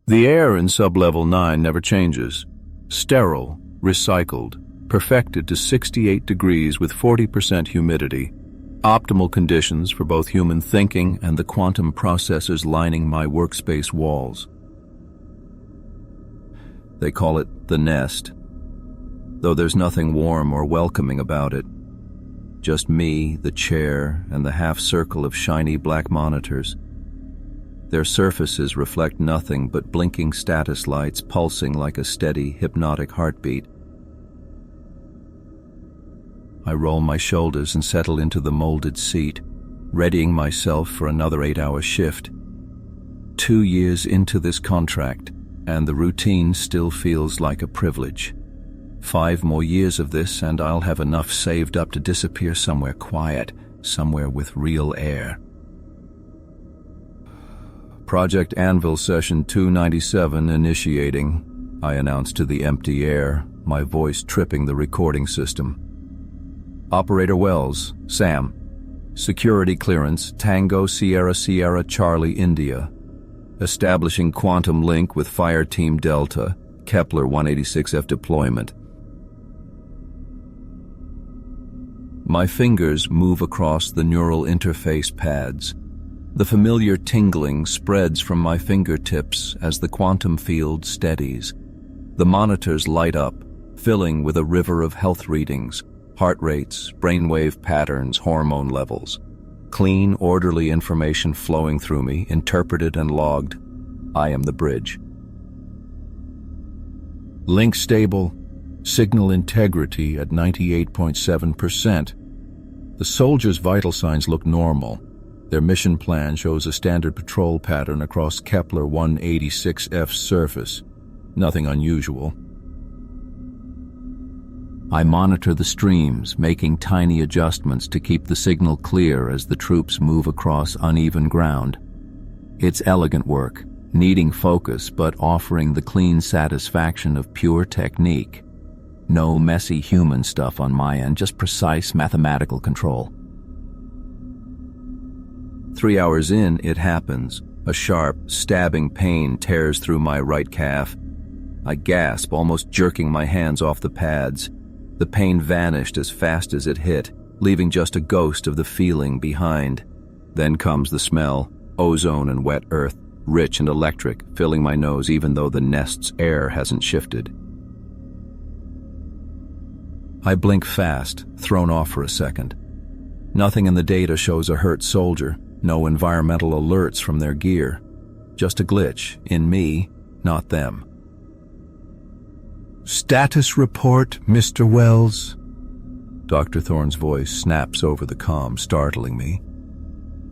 The air in Sublevel 9 never changes. Sterile, recycled, perfected to 68 degrees with 40% humidity. Optimal conditions for both human thinking and the quantum processors lining my workspace walls. They call it the nest, though there's nothing warm or welcoming about it. Just me, the chair, and the half-circle of shiny black monitors. Their surfaces reflect nothing but blinking status lights pulsing like a steady, hypnotic heartbeat. I roll my shoulders and settle into the molded seat, readying myself for another 8-hour shift. 2 years into this contract, and the routine still feels like a privilege. 5 more years of this, and I'll have enough saved up to disappear somewhere quiet, somewhere with real air. Project Anvil Session 297 initiating, I announced to the empty air, my voice tripping the recording system. Operator Wells, Sam. Security clearance, Tango Sierra Sierra Charlie India. Establishing quantum link with Fire Team Delta, Kepler 186F deployment. My fingers move across the neural interface pads. The familiar tingling spreads from my fingertips as the quantum field steadies. The monitors light up, filling with a river of health readings, heart rates, brainwave patterns, hormone levels. Clean, orderly information flowing through me, interpreted and logged. I am the bridge. Link stable. Signal integrity at 98.7%. The soldiers' vital signs look normal. Their mission plan shows a standard patrol pattern across Kepler 186F's surface. Nothing unusual. I monitor the streams, making tiny adjustments to keep the signal clear as the troops move across uneven ground. It's elegant work, needing focus but offering the clean satisfaction of pure technique. No messy human stuff on my end, just precise mathematical control. 3 hours in, it happens. A sharp, stabbing pain tears through my right calf. I gasp, almost jerking my hands off the pads. The pain vanished as fast as it hit, leaving just a ghost of the feeling behind. Then comes the smell, ozone and wet earth, rich and electric, filling my nose even though the nest's air hasn't shifted. I blink fast, thrown off for a second. Nothing in the data shows a hurt soldier, no environmental alerts from their gear. Just a glitch, in me, not them. "Status report, Mr. Wells." Dr. Thorne's voice snaps over the comm, startling me.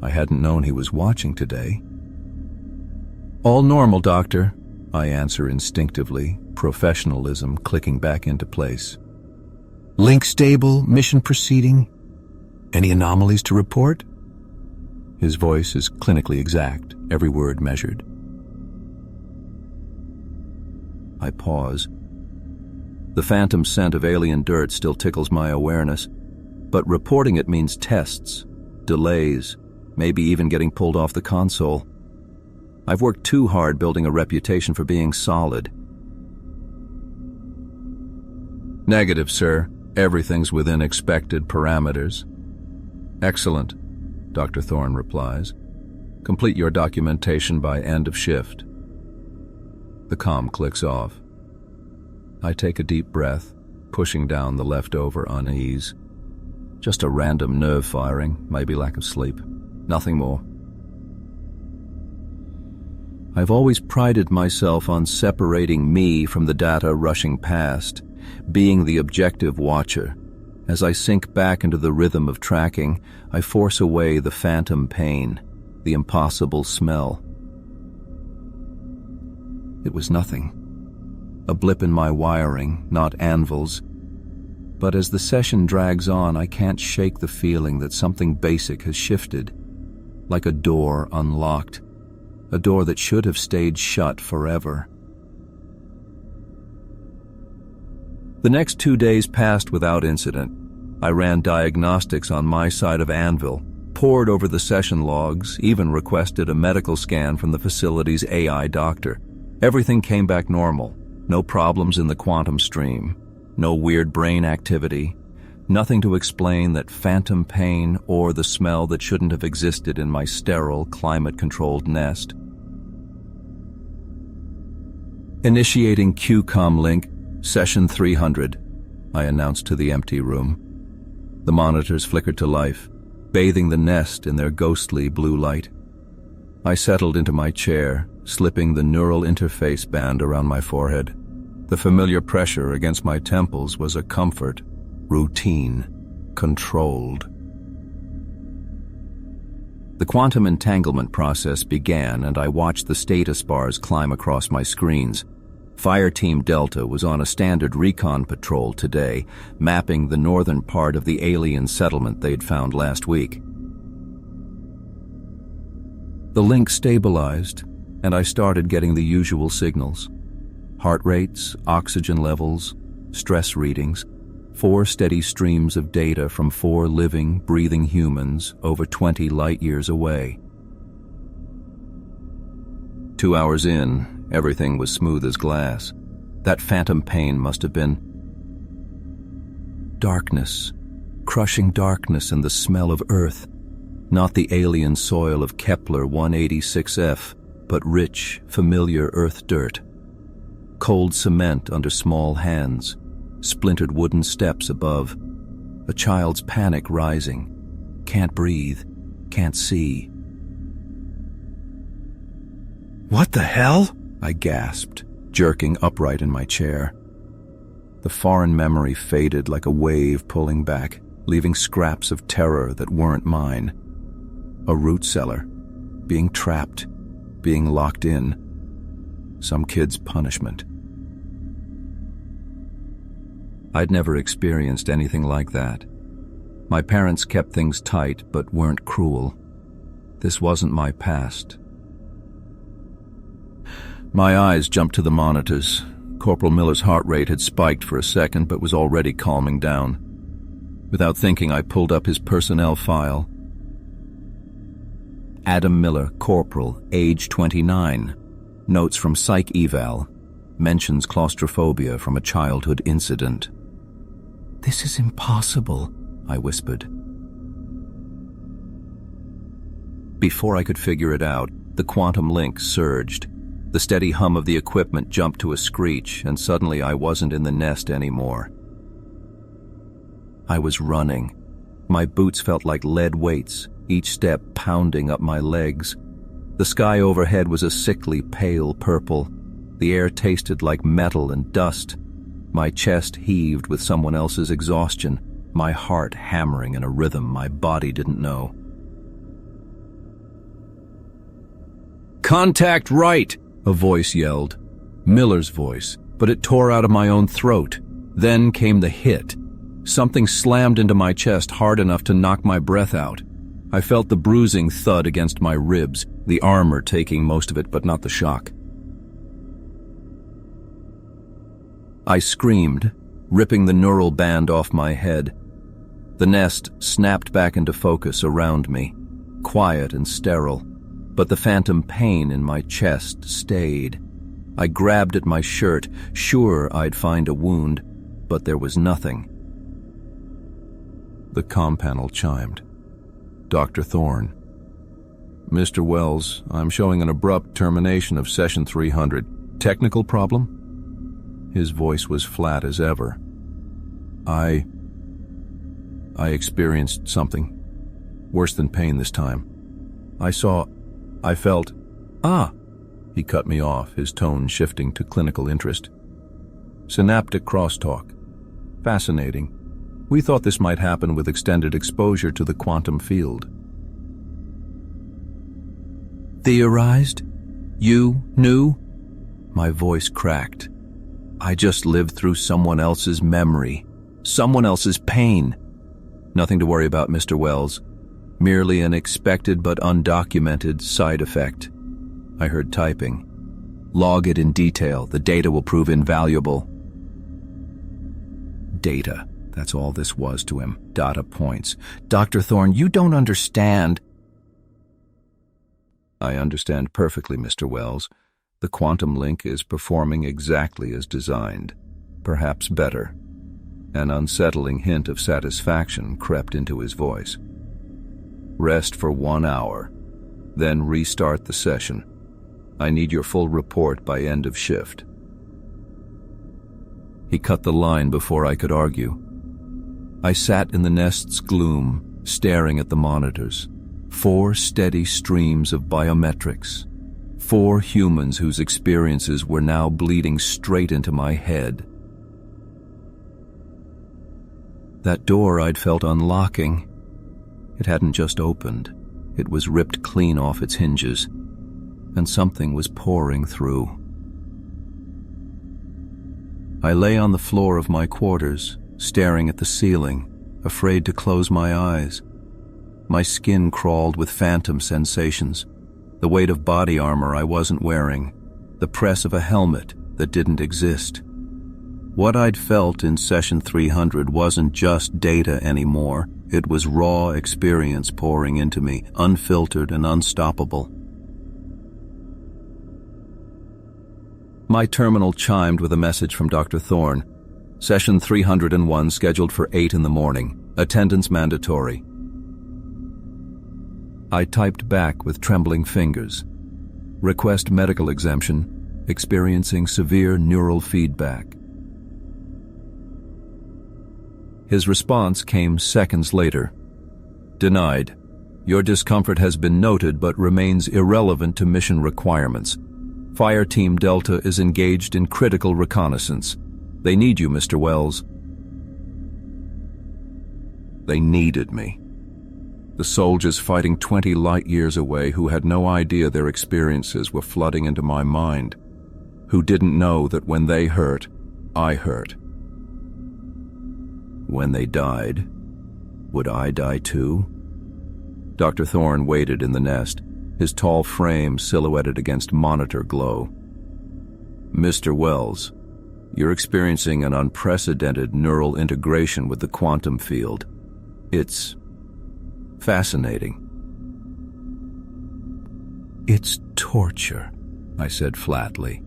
I hadn't known he was watching today. "All normal, Doctor," I answer instinctively, professionalism clicking back into place. "Link stable, mission proceeding. Any anomalies to report?" His voice is clinically exact, every word measured. I pause. The phantom scent of alien dirt still tickles my awareness, but reporting it means tests, delays, maybe even getting pulled off the console. I've worked too hard building a reputation for being solid. "Negative, sir. Everything's within expected parameters." "Excellent," Dr. Thorne replies. "Complete your documentation by end of shift." The comm clicks off. I take a deep breath, pushing down the leftover unease. Just a random nerve firing, maybe lack of sleep. Nothing more. I've always prided myself on separating me from the data rushing past, being the objective watcher. As I sink back into the rhythm of tracking, I force away the phantom pain, the impossible smell. It was nothing. A blip in my wiring, not Anvil's. But as the session drags on, I can't shake the feeling that something basic has shifted, like a door unlocked, a door that should have stayed shut forever. The next 2 days passed without incident. I ran diagnostics on my side of Anvil, pored over the session logs, even requested a medical scan from the facility's AI doctor. Everything came back normal. No problems in the quantum stream. No weird brain activity. Nothing to explain that phantom pain or the smell that shouldn't have existed in my sterile, climate-controlled nest. Initiating QCOM link, session 300, I announced to the empty room. The monitors flickered to life, bathing the nest in their ghostly blue light. I settled into my chair, slipping the neural interface band around my forehead. The familiar pressure against my temples was a comfort, routine, controlled. The quantum entanglement process began, and I watched the status bars climb across my screens. Fireteam Delta was on a standard recon patrol today, mapping the northern part of the alien settlement they'd found last week. The link stabilized, and I started getting the usual signals. Heart rates, oxygen levels, stress readings, 4 steady streams of data from 4 living, breathing humans over 20 light-years away. 2 hours in, everything was smooth as glass. That phantom pain must have been darkness, crushing darkness and the smell of Earth. Not the alien soil of Kepler 186f, but rich, familiar Earth dirt. Cold cement under small hands, splintered wooden steps above. A child's panic rising. Can't breathe, can't see. "What the hell?" I gasped, jerking upright in my chair. The foreign memory faded like a wave pulling back, leaving scraps of terror that weren't mine. A root cellar, being trapped, being locked in. Some kid's punishment. I'd never experienced anything like that. My parents kept things tight but weren't cruel. This wasn't my past. My eyes jumped to the monitors. Corporal Miller's heart rate had spiked for a second but was already calming down. Without thinking, I pulled up his personnel file. Adam Miller, Corporal, age 29. Notes from Psych Eval. Mentions claustrophobia from a childhood incident. "This is impossible," I whispered. Before I could figure it out, the quantum link surged. The steady hum of the equipment jumped to a screech, and suddenly I wasn't in the nest anymore. I was running. My boots felt like lead weights, each step pounding up my legs. The sky overhead was a sickly pale purple. The air tasted like metal and dust. My chest heaved with someone else's exhaustion, my heart hammering in a rhythm my body didn't know. "Contact right!" a voice yelled. Miller's voice, but it tore out of my own throat. Then came the hit. Something slammed into my chest hard enough to knock my breath out. I felt the bruising thud against my ribs, the armor taking most of it but not the shock. I screamed, ripping the neural band off my head. The nest snapped back into focus around me, quiet and sterile, but the phantom pain in my chest stayed. I grabbed at my shirt, sure I'd find a wound, but there was nothing. The comm panel chimed. Dr. Thorne. "Mr. Wells, I'm showing an abrupt termination of session 300. Technical problem?" His voice was flat as ever. I experienced something. Worse than pain this time. I felt... Ah! He cut me off, his tone shifting to clinical interest. Synaptic crosstalk. Fascinating. We thought this might happen with extended exposure to the quantum field. Theorized? You knew? My voice cracked. I just lived through someone else's memory, someone else's pain. Nothing to worry about, Mr. Wells. Merely an expected but undocumented side effect. I heard typing. Log it in detail. The data will prove invaluable. Data. That's all this was to him. Data points. Dr. Thorne, you don't understand. I understand perfectly, Mr. Wells. The quantum link is performing exactly as designed, perhaps better. An unsettling hint of satisfaction crept into his voice. Rest for 1 hour, then restart the session. I need your full report by end of shift. He cut the line before I could argue. I sat in the nest's gloom, staring at the monitors. 4 steady streams of biometrics. 4 humans whose experiences were now bleeding straight into my head. That door I'd felt unlocking. It hadn't just opened. It was ripped clean off its hinges, and something was pouring through. I lay on the floor of my quarters, staring at the ceiling, afraid to close my eyes. My skin crawled with phantom sensations. The weight of body armor I wasn't wearing, the press of a helmet that didn't exist. What I'd felt in Session 300 wasn't just data anymore. It was raw experience pouring into me, unfiltered and unstoppable. My terminal chimed with a message from Dr. Thorne. Session 301 scheduled for 8 in the morning. Attendance mandatory. I typed back with trembling fingers. Request medical exemption. Experiencing severe neural feedback. His response came seconds later. Denied. Your discomfort has been noted but remains irrelevant to mission requirements. Fire Team Delta is engaged in critical reconnaissance. They need you, Mr. Wells. They needed me. The soldiers fighting 20 light years away who had no idea their experiences were flooding into my mind, who didn't know that when they hurt, I hurt. When they died, would I die too? Dr. Thorne waited in the nest, his tall frame silhouetted against monitor glow. Mr. Wells, you're experiencing an unprecedented neural integration with the quantum field. It's fascinating. It's torture, I said flatly.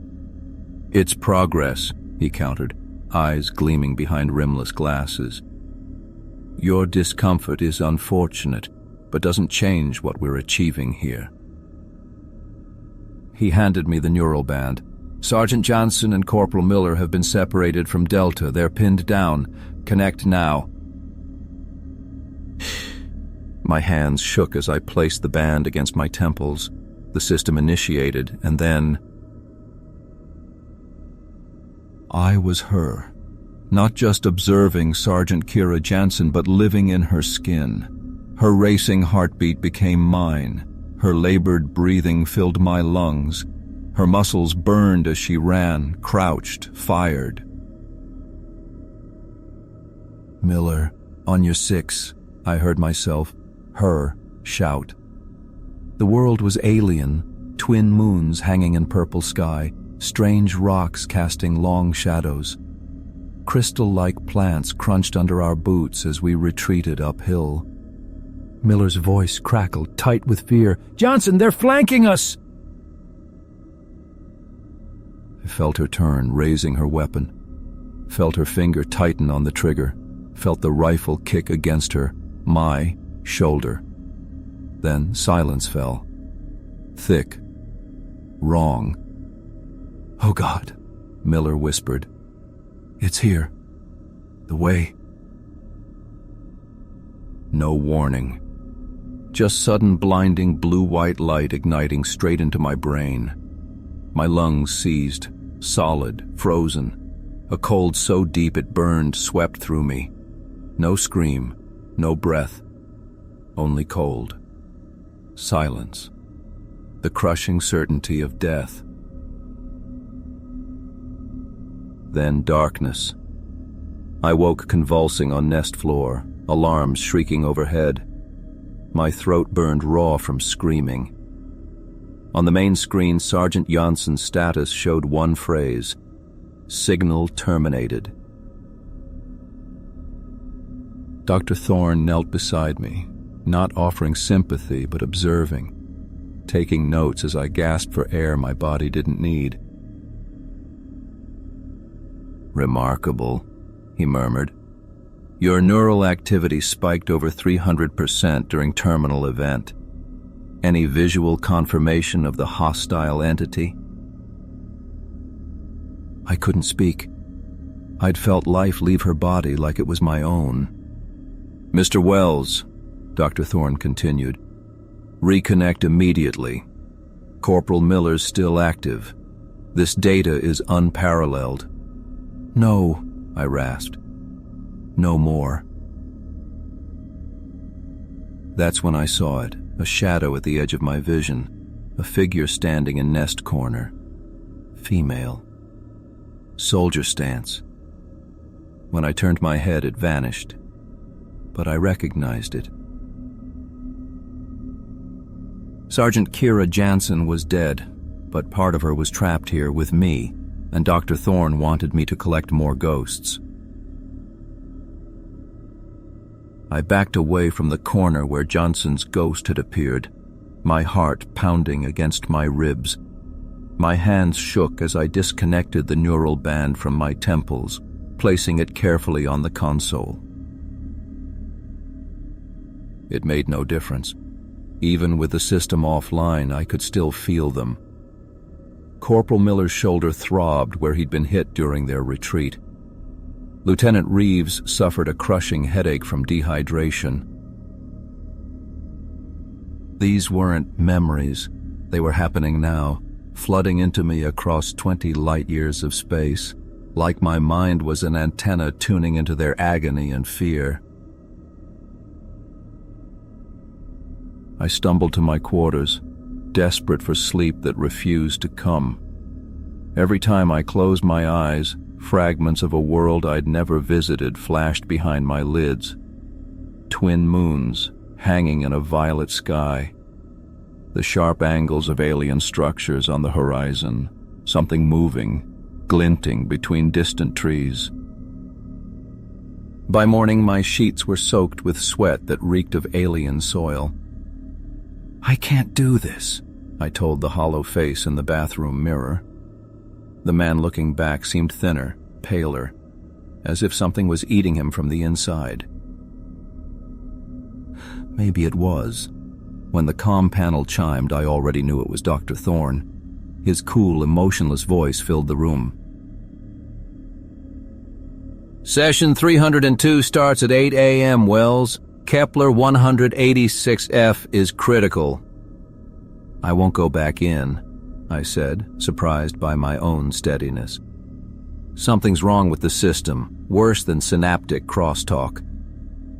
It's progress, he countered, eyes gleaming behind rimless glasses. Your discomfort is unfortunate, but doesn't change what we're achieving here. He handed me the neural band. Sergeant Johnson and Corporal Miller have been separated from Delta. They're pinned down. Connect now. My hands shook as I placed the band against my temples. The system initiated, and then I was her, not just observing Sergeant Kira Jansen, but living in her skin. Her racing heartbeat became mine. Her labored breathing filled my lungs. Her muscles burned as she ran, crouched, fired. Miller, on your 6, I heard myself, her, shout. The world was alien, twin moons hanging in purple sky, strange rocks casting long shadows. Crystal-like plants crunched under our boots as we retreated uphill. Miller's voice crackled, tight with fear. Johnson, they're flanking us! I felt her turn, raising her weapon. Felt her finger tighten on the trigger. Felt the rifle kick against her, my shoulder. Then silence fell. Thick. Wrong. Oh God, Miller whispered. It's here. The way. No warning. Just sudden blinding blue-white light igniting straight into my brain. My lungs seized, solid, frozen. A cold so deep it burned swept through me. No scream, no breath. Only cold. Silence. The crushing certainty of death. Then darkness. I woke convulsing on nest floor, alarms shrieking overhead. My throat burned raw from screaming. On the main screen, Sergeant Jansen's status showed one phrase: signal terminated. Dr. Thorne knelt beside me, not offering sympathy but observing. taking notes as I gasped for air my body didn't need. "Remarkable," he murmured. "Your neural activity spiked over 300% during terminal event. Any visual confirmation of the hostile entity?" I couldn't speak. I'd felt life leave her body like it was my own. "Mr. Wells," Dr. Thorne continued, "reconnect immediately. Corporal Miller's still active. This data is unparalleled." "No," I rasped. "No more." That's when I saw it, a shadow at the edge of my vision, a figure standing in nest corner. Female. Soldier stance. When I turned my head, it vanished, but I recognized it. Sergeant Kira Jansen was dead, but part of her was trapped here with me, and Dr. Thorne wanted me to collect more ghosts. I backed away from the corner where Johnson's ghost had appeared, my heart pounding against my ribs. My hands shook as I disconnected the neural band from my temples, placing it carefully on the console. It made no difference. Even with the system offline, I could still feel them. Corporal Miller's shoulder throbbed where he'd been hit during their retreat. Lieutenant Reeves suffered a crushing headache from dehydration. These weren't memories. They were happening now, flooding into me across 20 light years of space, like my mind was an antenna tuning into their agony and fear. I stumbled to my quarters, desperate for sleep that refused to come. Every time I closed my eyes, fragments of a world I'd never visited flashed behind my lids. Twin moons hanging in a violet sky. The sharp angles of alien structures on the horizon, something moving, glinting between distant trees. By morning, my sheets were soaked with sweat that reeked of alien soil. "I can't do this," I told the hollow face in the bathroom mirror. The man looking back seemed thinner, paler, as if something was eating him from the inside. Maybe it was. When the comm panel chimed, I already knew it was Dr. Thorne. His cool, emotionless voice filled the room. "Session 302 starts at 8 a.m., Wells. Kepler 186F is critical." "I won't go back in," I said, surprised by my own steadiness. "Something's wrong with the system, worse than synaptic crosstalk.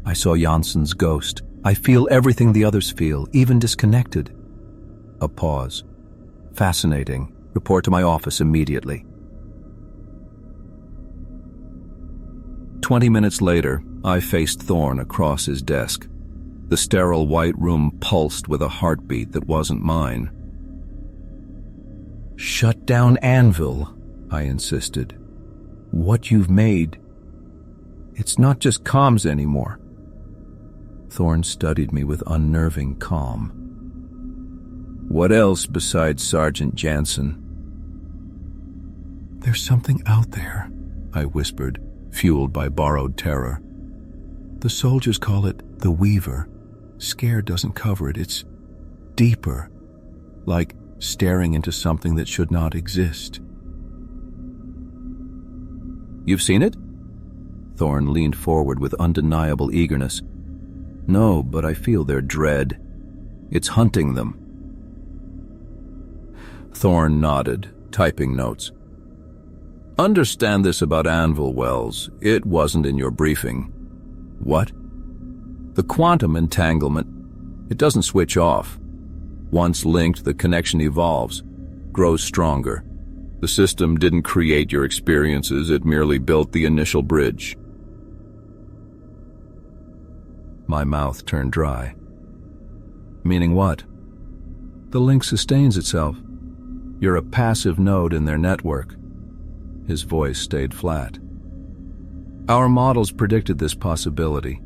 I saw Janssen's ghost. I feel everything the others feel, even disconnected." A pause. "Fascinating. Report to my office immediately." 20 minutes later, I faced Thorne across his desk. The sterile white room pulsed with a heartbeat that wasn't mine. "Shut down Anvil," I insisted. "What you've made, it's not just comms anymore." Thorne studied me with unnerving calm. "What else besides Sergeant Jansen?" "There's something out there," I whispered, fueled by borrowed terror. "The soldiers call it the Weaver. Scared doesn't cover it. It's deeper, like staring into something that should not exist." "You've seen it?" Thorne leaned forward with undeniable eagerness. "No, but I feel their dread. It's hunting them." Thorne nodded, typing notes. "Understand this about Anvil, Wells. It wasn't in your briefing." "What?" "The quantum entanglement. It doesn't switch off. Once linked, the connection evolves, grows stronger. The system didn't create your experiences, it merely built the initial bridge." My mouth turned dry. "Meaning what?" "The link sustains itself. You're a passive node in their network." His voice stayed flat. "Our models predicted this possibility.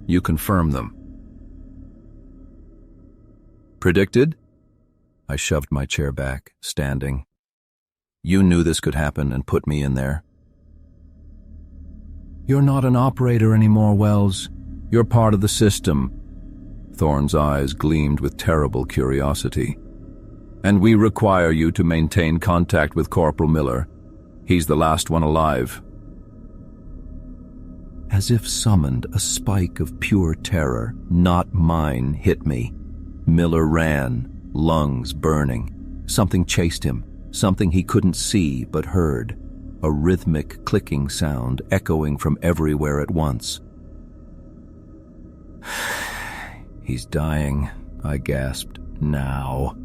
You confirm them." "Predicted?" I shoved my chair back, standing. You knew this could happen and put me in there. You're not an operator anymore, Wells. You're part of the system. Thorne's eyes gleamed with terrible curiosity. And we require you to maintain contact with Corporal Miller. He's the last one alive. As if summoned, a spike of pure terror, not mine, hit me. Miller ran, lungs burning. Something chased him, something he couldn't see but heard. A rhythmic clicking sound echoing from everywhere at once. He's dying, I gasped. Now.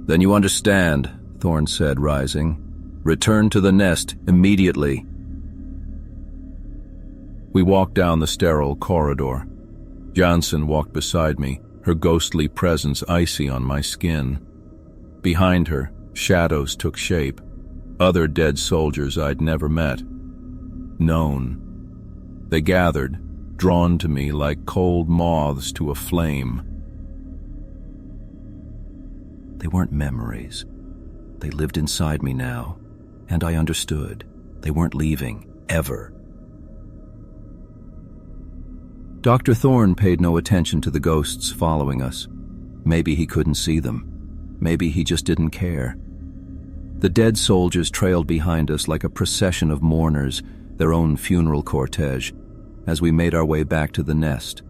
Then you understand, Thorne said, rising. Return to the nest immediately. We walked down the sterile corridor. Janssen walked beside me, her ghostly presence icy on my skin. Behind her, shadows took shape. Other dead soldiers I'd never met. Known. They gathered, drawn to me like cold moths to a flame. They weren't memories. They lived inside me now, and I understood. They weren't leaving, ever. Dr. Thorne paid no attention to the ghosts following us. Maybe he couldn't see them. Maybe he just didn't care. The dead soldiers trailed behind us like a procession of mourners, their own funeral cortege, as we made our way back to the nest.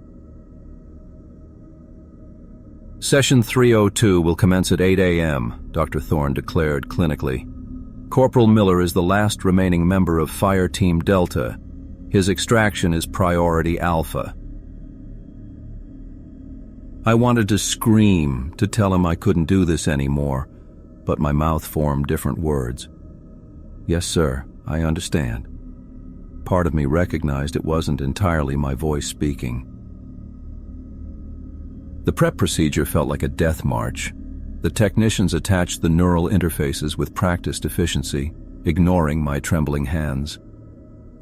Session 302 will commence at 8 a.m., Dr. Thorne declared clinically. Corporal Miller is the last remaining member of Fire Team Delta. His extraction is Priority Alpha. I wanted to scream, to tell him I couldn't do this anymore, but my mouth formed different words. Yes, sir, I understand. Part of me recognized it wasn't entirely my voice speaking. The prep procedure felt like a death march. The technicians attached the neural interfaces with practiced efficiency, ignoring my trembling hands.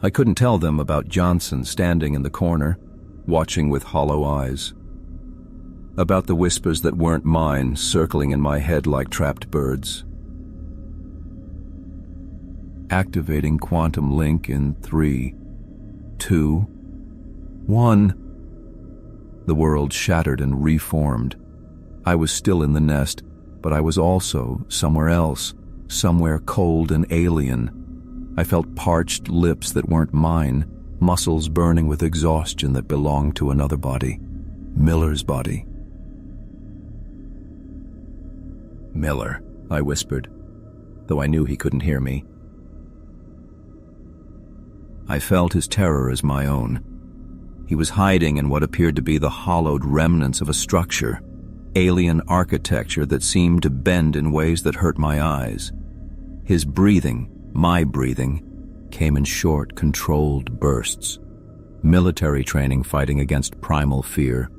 I couldn't tell them about Johnson standing in the corner, watching with hollow eyes. About the whispers that weren't mine, circling in my head like trapped birds. Activating quantum link in 3, 2, 1. The world shattered and reformed. I was still in the nest, but I was also somewhere else, somewhere cold and alien. I felt parched lips that weren't mine, muscles burning with exhaustion that belonged to another body. Miller's body. Miller, I whispered, though I knew he couldn't hear me. I felt his terror as my own. He was hiding in what appeared to be the hollowed remnants of a structure, alien architecture that seemed to bend in ways that hurt my eyes. His breathing, my breathing, came in short, controlled bursts. Military training fighting against primal fear.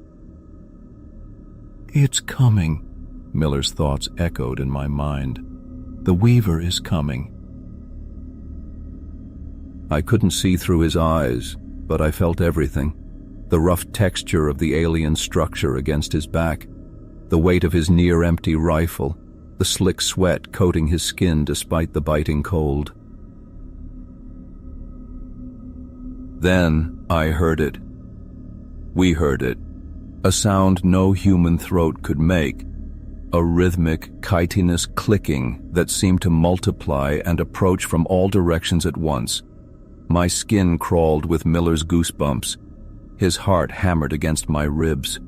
It's coming, Miller's thoughts echoed in my mind. The Weaver is coming. I couldn't see through his eyes, but I felt everything. The rough texture of the alien structure against his back, the weight of his near-empty rifle, the slick sweat coating his skin despite the biting cold. Then I heard it. We heard it. A sound no human throat could make. A rhythmic, chitinous clicking that seemed to multiply and approach from all directions at once. My skin crawled with Miller's goosebumps. His heart hammered against my ribs.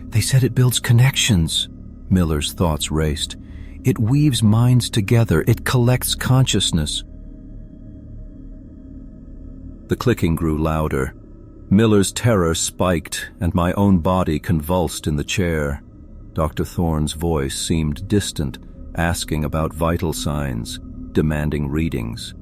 They said it builds connections, Miller's thoughts raced. It weaves minds together. It collects consciousness. The clicking grew louder. Miller's terror spiked, and my own body convulsed in the chair. Dr. Thorne's voice seemed distant, asking about vital signs, demanding readings.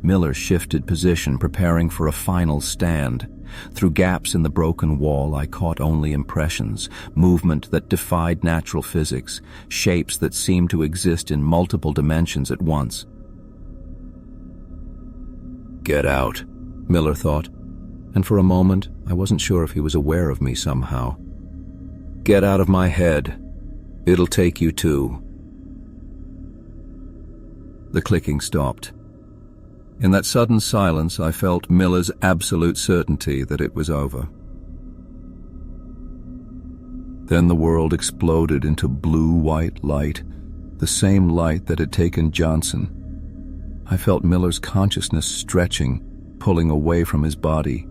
Miller shifted position, preparing for a final stand. Through gaps in the broken wall, I caught only impressions, movement that defied natural physics, shapes that seemed to exist in multiple dimensions at once. Get out, Miller thought. and for a moment I wasn't sure if he was aware of me somehow. "Get out of my head. It'll take you too." The clicking stopped. In that sudden silence, I felt Miller's absolute certainty that it was over. Then the world exploded into blue-white light, the same light that had taken Johnson. I felt Miller's consciousness stretching, pulling away from his body,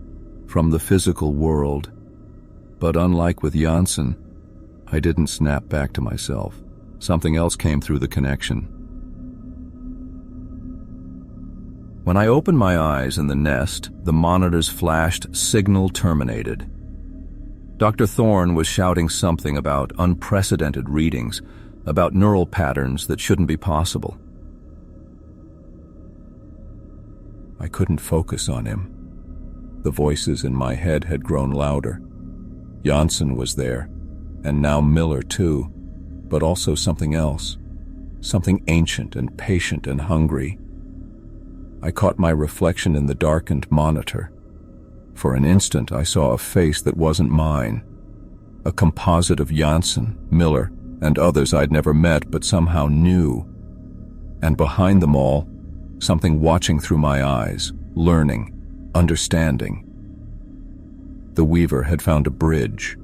from the physical world. But unlike with Janssen, I didn't snap back to myself. Something else came through the connection. When I opened my eyes in the nest, the monitors flashed "Signal terminated." Dr. Thorne was shouting something about unprecedented readings, about neural patterns that shouldn't be possible. I couldn't focus on him. The voices in my head had grown louder. Janssen was there, and now Miller too, but also something else, something ancient and patient and hungry. I caught my reflection in the darkened monitor. For an instant, I saw a face that wasn't mine, a composite of Janssen, Miller, and others I'd never met but somehow knew. And behind them all, something watching through my eyes, learning, understanding. The Weaver had found a bridge.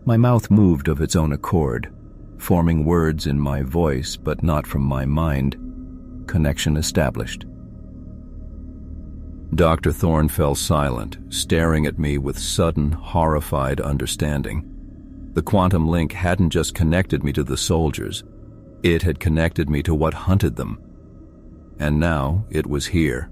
My mouth moved of its own accord, forming words in my voice but not from my mind. Connection established. Dr. Thorne fell silent, staring at me with sudden, horrified understanding. The quantum link hadn't just connected me to the soldiers. It had connected me to what hunted them. And now it was here.